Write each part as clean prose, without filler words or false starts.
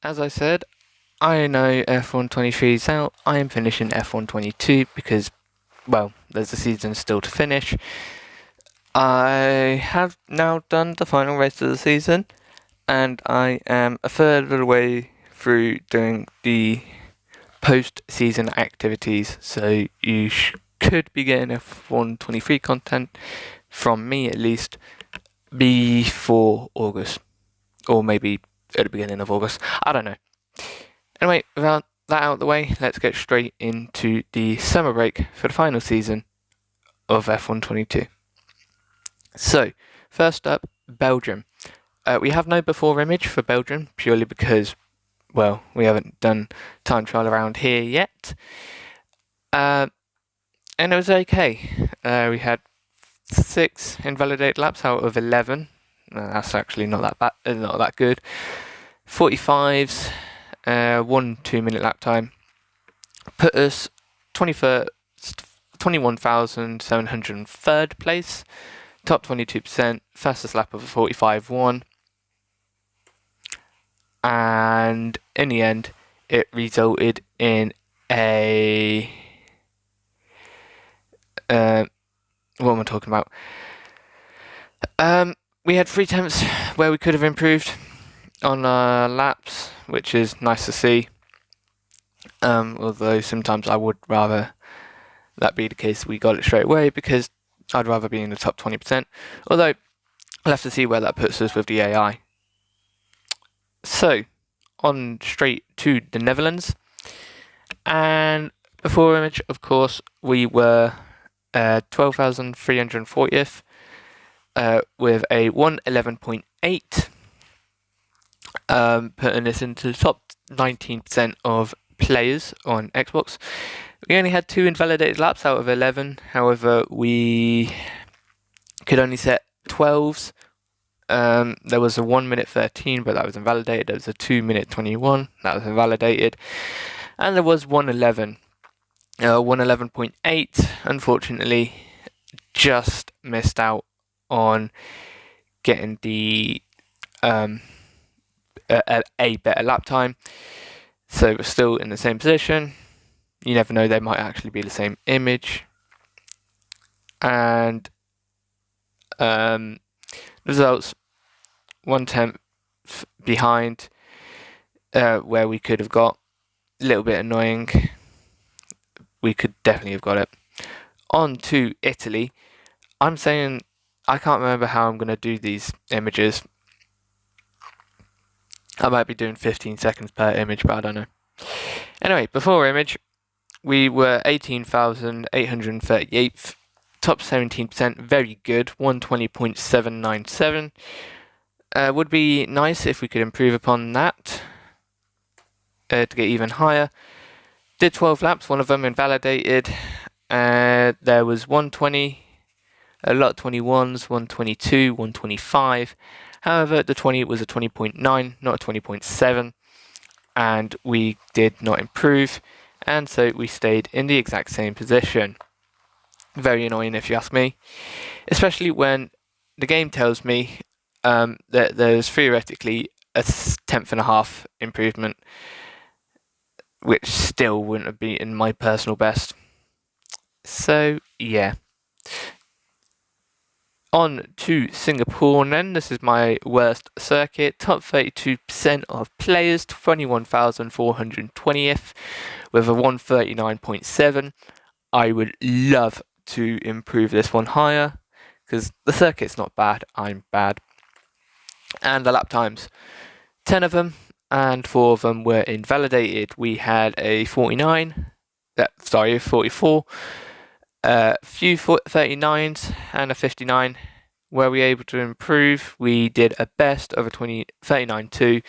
as I said, I know F123 is out. I am finishing F122 because, well, there's a season still to finish. I have now done the final race of the season, and I am a third of the way through doing the post-season activities. So you could be getting F123 content from me at least before August, or maybe at the beginning of August. I don't know. Anyway, without that out of the way, let's get straight into the summer break for the final season of F122. So, first up, Belgium. We have no before image for Belgium, purely because, well, we haven't done time trial around here yet. And it was okay. We had 6 invalidated laps out of 11. That's actually not that bad, not that good. 45s, 1 2-minute lap time. Put us 21,703rd place. Top 22%, fastest lap of a 45.1. And in the end, it resulted in a... what am I talking about? We had 3 attempts where we could have improved on laps, which is nice to see. Although sometimes I would rather that be the case we got it straight away, because I'd rather be in the top 20%. Although, I'll have to see where that puts us with the AI. So, on straight to the Netherlands. And before image, of course, we were 12,340th with a 111.8, putting us into the top 19% of players on Xbox. We only had 2 invalidated laps out of 11. However, we could only set 12s. There was a 1-minute 13, but that was invalidated. There was a 2-minute 21, that was invalidated. And there was 111. 111.8, unfortunately, just missed out on getting the a better lap time. So we're still in the same position. You never know, they might actually be the same image. And results 1/10 behind where we could have got. A little bit annoying. We could definitely have got it. On to Italy. I'm saying I can't remember how I'm going to do these images. I might be doing 15 seconds per image, but I don't know. Anyway, before image, we were 18,838th, top 17%, very good, 120.797. Would be nice if we could improve upon that to get even higher. Did 12 laps, one of them invalidated. There was 120, a lot of 21s, 122, 125. However, the 20 was a 20.9, not a 20.7. And we did not improve. And so we stayed in the exact same position. Very annoying if you ask me. Especially when the game tells me that there's theoretically a 10th improvement, which still wouldn't have beaten my personal best. So, yeah. On to Singapore, and then this is my worst circuit. Top 32% of players, 21,420th, with a 139.7. I would love to improve this one higher, because the circuit's not bad, I'm bad. And the lap times, 10 of them, and 4 of them were invalidated. We had a 44, few 39s and a 59. Were we able to improve? We did a best of a 39.2,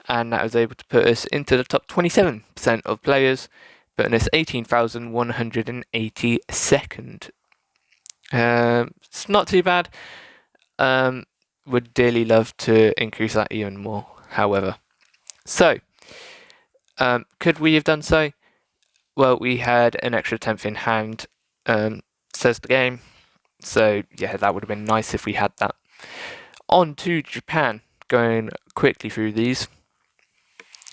and that was able to put us into the top 27% of players, putting us 18,182nd. It's not too bad. Would dearly love to increase that even more, however. So, could we have done so? Well, we had an extra 10th in hand, says the game. So, yeah, that would have been nice if we had that. On to Japan, going quickly through these.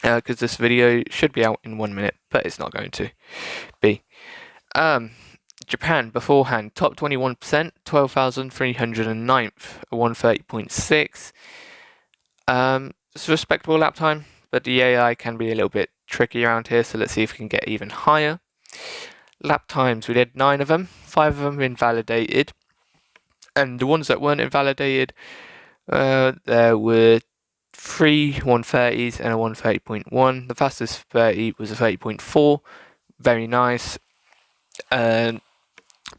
because this video should be out in 1 minute, but it's not going to be. Japan beforehand, top 21%, 12,309th, 130.6. It's a respectable lap time, but the AI can be a little bit tricky around here, so let's see if we can get even higher. Lap times, we did 9 of them, 5 of them invalidated, and the ones that weren't invalidated, there were 3 130s and a 130.1. The fastest 30 was a 30.4, very nice.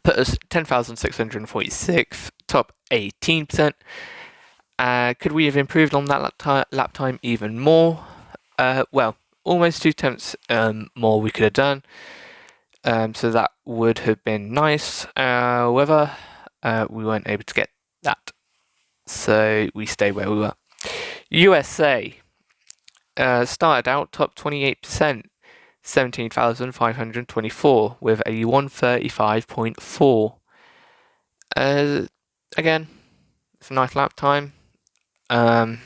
Put us 10,646th, top 18%. Could we have improved on that lap time even more? Well, almost 2 tenths more we could have done. So that would have been nice. However, we weren't able to get that. So we stay where we were. USA started out top 28%. 17,524 with a 135.4. Again, it's a nice lap time. In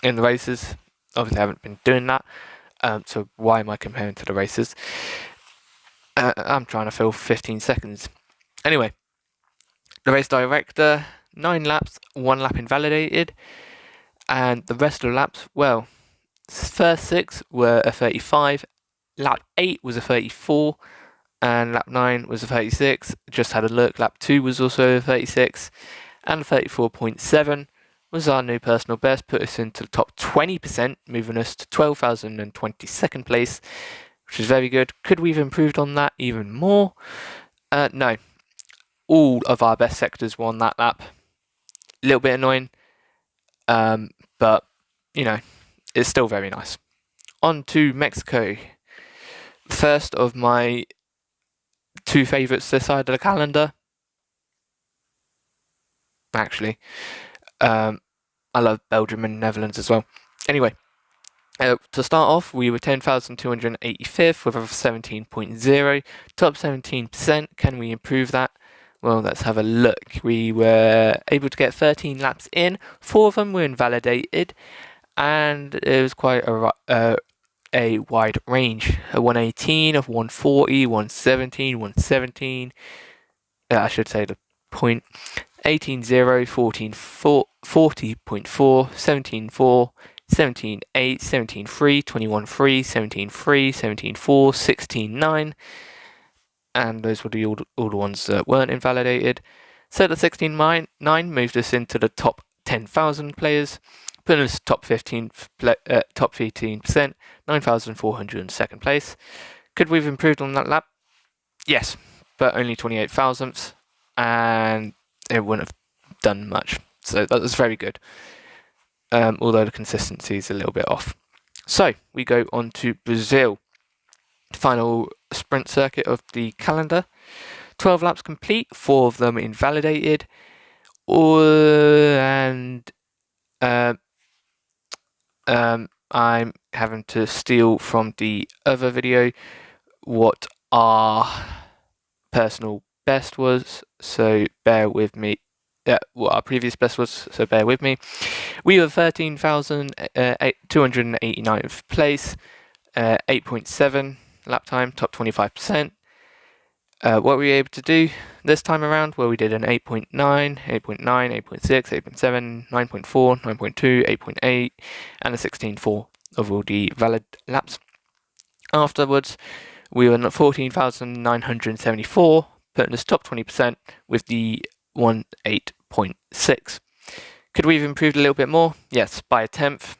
the races, obviously I haven't been doing that. So why am I comparing to the races? I'm trying to fill 15 seconds. Anyway, the race director, 9 laps, 1 lap invalidated, and the rest of the laps, well, first 6 were a 35. Lap 8 was a 34, and lap 9 was a 36. Just had a look, lap 2 was also a 36, and 34.7 was our new personal best, put us into the top 20%, moving us to 12,022nd place, which is very good. Could we have improved on that even more? No. All of our best sectors were on that lap. A little bit annoying, but, you know, it's still very nice. On to Mexico. First of my 2 favourites this side of the calendar. Actually, I love Belgium and Netherlands as well. Anyway, to start off, we were 10,285th with a 17.0, top 17%. Can we improve that? Well, let's have a look. We were able to get 13 laps in. 4 of them were invalidated, and it was quite a wide range. A 118, of 140, 117, 117. I should say the point. 18.0, 14.4, 40.4, 17.4, 17.8, 17.3, 21.3, 17.3, 17.4, 16.9. And those were all the ones that weren't invalidated. So the 16.9 moved us into the top 10,000 players, putting us top 15%, 9,402nd place. Could we have improved on that lap? Yes, but only 28 thousandths, and it wouldn't have done much. So that was very good, although the consistency is a little bit off. So we go on to Brazil, final sprint circuit of the calendar. 12 laps complete, 4 of them invalidated, and I'm having to steal from the other video what our personal best was, so bear with me. What our previous best was, so bear with me. We were 13,289th place, 8.7 lap time, top 25%. What were we able to do this time around? Well, we did an 8.9, 8.9, 8.6, 8.7, 9.4, 9.2, 8.8, and a 16.4 of all the valid laps. Afterwards, we were at 14,974, putting us top 20% with the 18.6. Could we have improved a little bit more? Yes, by a tenth,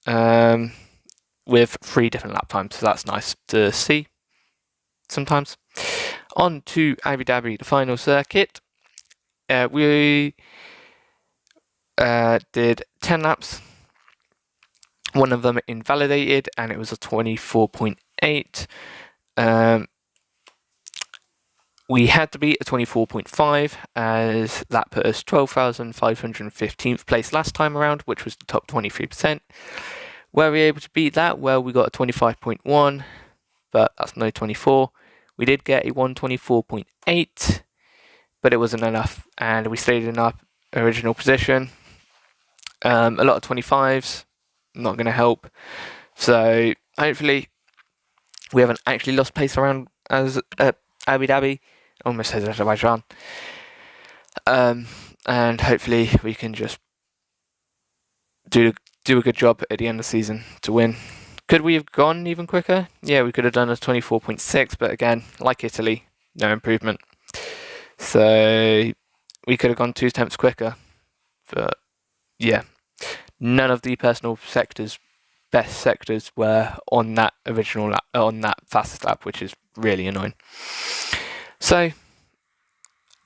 with 3 different lap times, so that's nice to see sometimes. On to Abu Dhabi, the final circuit. We did 10 laps. 1 of them invalidated, and it was a 24.8. We had to beat a 24.5, as that put us 12,515th place last time around, which was the top 23%. Were we able to beat that? Well, we got a 25.1, but that's no 24. We did get a 124.8, but it wasn't enough, and we stayed in our original position. A lot of 25s, not going to help. So hopefully we haven't actually lost pace around as Abu Dhabi, almost says Azerbaijan. And hopefully we can just do a good job at the end of the season to win. Could we have gone even quicker? Yeah, we could have done a 24.6, but again, like Italy, no improvement. So we could have gone 2 attempts quicker. But yeah, none of the personal best sectors were on that original lap, on that fastest lap, which is really annoying. So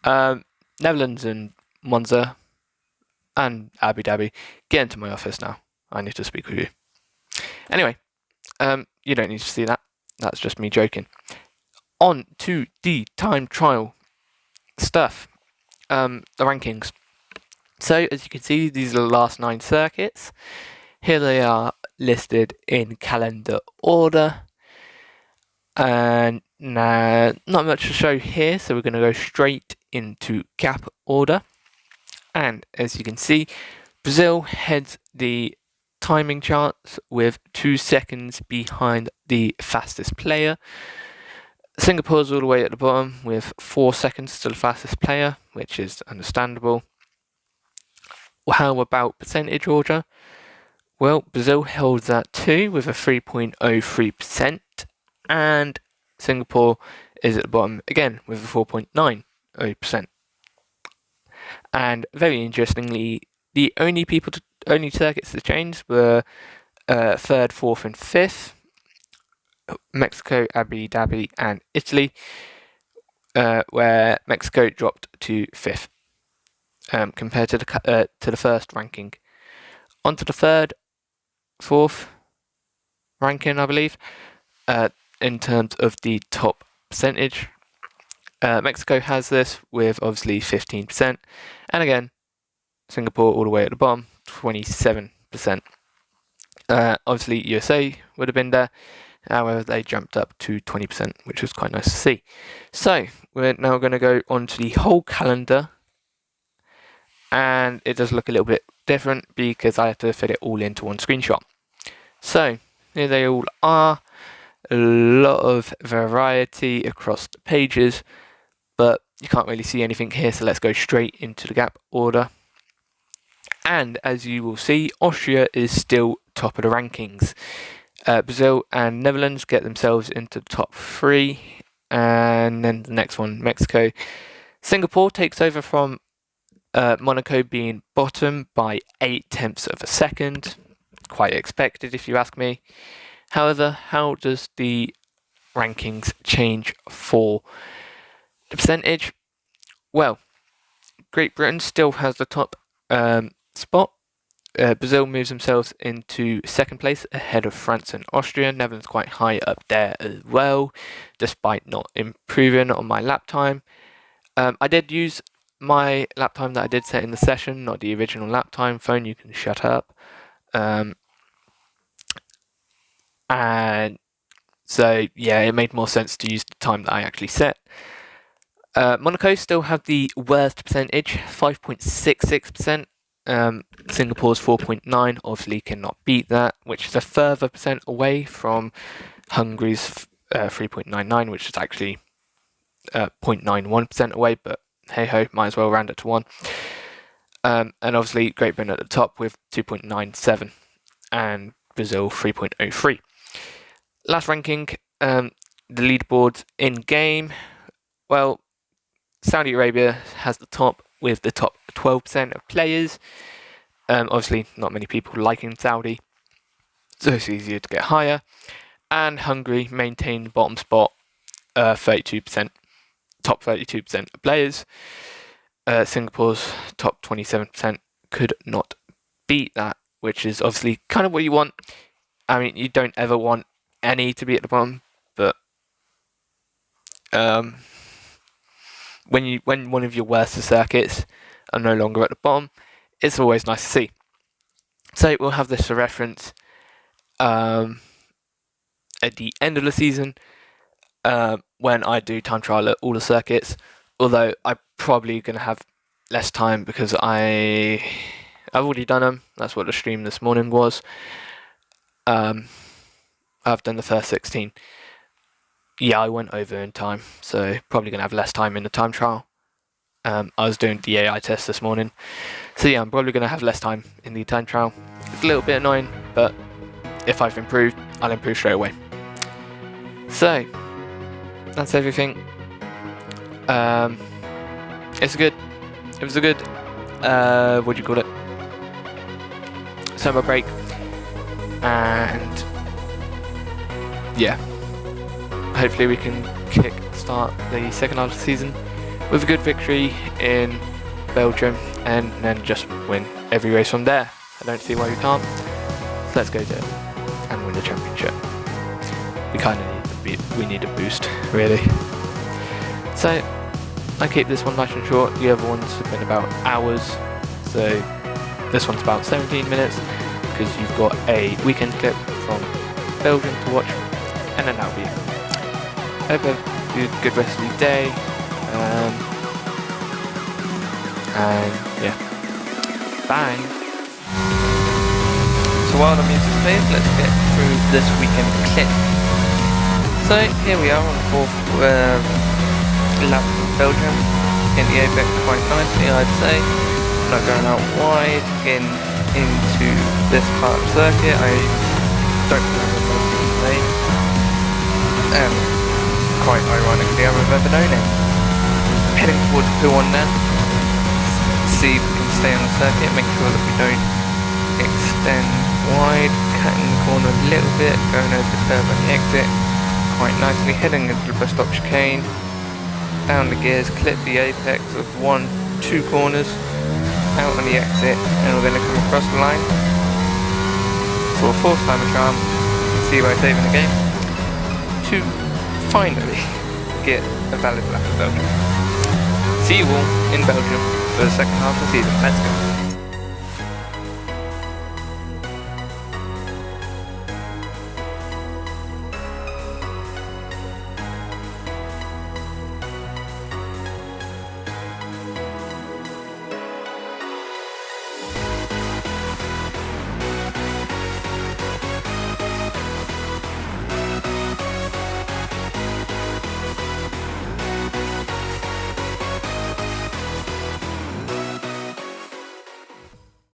Netherlands and Monza and Abu Dhabi, get into my office now. I need to speak with you. Anyway, you don't need to see that. That's just me joking. On to the time trial stuff. The rankings. So, as you can see, these are the last 9 circuits. Here they are listed in calendar order. And not much to show here, so we're going to go straight into gap order. And as you can see, Brazil heads the timing charts with 2 seconds behind the fastest player. Singapore's all the way at the bottom with 4 seconds to the fastest player, which is understandable. How about percentage order? Well, Brazil holds that too with a 3.03%, and Singapore is at the bottom again with a 4.90%. And very interestingly, the only circuits that changed were 3rd, 4th, and 5th. Mexico, Abu Dhabi, and Italy, where Mexico dropped to 5th compared to the first ranking. On to the 3rd, 4th ranking, I believe, in terms of the top percentage. Mexico has this with obviously 15%, and again, Singapore all the way at the bottom, 27%. Obviously, USA would have been there. However, they jumped up to 20%, which was quite nice to see. So, we're now going to go on to the whole calendar. And it does look a little bit different because I have to fit it all into one screenshot. So, here they all are. A lot of variety across the pages, but you can't really see anything here, so let's go straight into the gap order. And as you will see, Austria is still top of the rankings. Brazil and Netherlands get themselves into the top 3, and then the next one, Mexico. Singapore takes over from Monaco being bottom by 0.8 of a second. Quite expected, if you ask me. However, how does the rankings change for the percentage? Well, Great Britain still has the top spot. Brazil moves themselves into 2nd place ahead of France and Austria. Netherlands quite high up there as well, despite not improving on my lap time. I did use my lap time that I did set in the session, not the original lap time. Phone, you can shut up. And so, yeah, it made more sense to use the time that I actually set. Monaco still have the worst percentage, 5.66%. Singapore's 4.9 obviously cannot beat that, which is a further percent away from Hungary's 3.99, which is actually 0.91% away, but hey ho, might as well round it to 1. And obviously Great Britain at the top with 2.97 and Brazil 3.03. Last ranking, the leaderboards in game. Well, Saudi Arabia has the top with the top 12% of players. Obviously, not many people liking Saudi, so it's easier to get higher. And Hungary maintained the bottom spot, 32%, top 32% of players. Singapore's top 27% could not beat that, which is obviously kind of what you want. I mean, you don't ever want any to be at the bottom, but when one of your worst circuits are no longer at the bottom, it's always nice to see. So we'll have this for reference at the end of the season when I do time trial at all the circuits, although I'm probably going to have less time because I've already done them. That's what the stream this morning was. I've done the first 16. Yeah, I went over in time, so probably going to have less time in the time trial. I was doing the AI test this morning, so yeah, I'm probably going to have less time in the time trial. It's a little bit annoying, but if I've improved, I'll improve straight away. So, that's everything. It was a good, what do you call it, summer break, and yeah, hopefully we can kick-start the second half of the season with a good victory in Belgium, and then just win every race from there. I don't see why we can't, so let's go there and win the championship. We kind of need a boost, really. So I keep this one nice and short. The other ones have been about hours, so this one's about 17 minutes because you've got a weekend clip from Belgium to watch, and then that'll be it. Hope you have a good rest of your day, and yeah, bye. So while the music plays, let's get through this weekend clip. So here we are on the fourth lap of Belgium, in the apex quite nicely, I'd say. Not going out wide, getting into this part of the circuit. I don't remember most of the name, and quite ironically I remember no name. Heading towards P1 now, see if we can stay on the circuit, make sure that we don't extend wide, cutting the corner a little bit, going over the curb and the exit quite nicely, heading into the bus stop chicane, down the gears, clip the apex of 1-2 corners, out on the exit, and we're going to come across the line for a fourth time a charm, see by saving the game, to finally get a valid lap of Belgium. See you all in Belgium for the second half of the season. Let's go.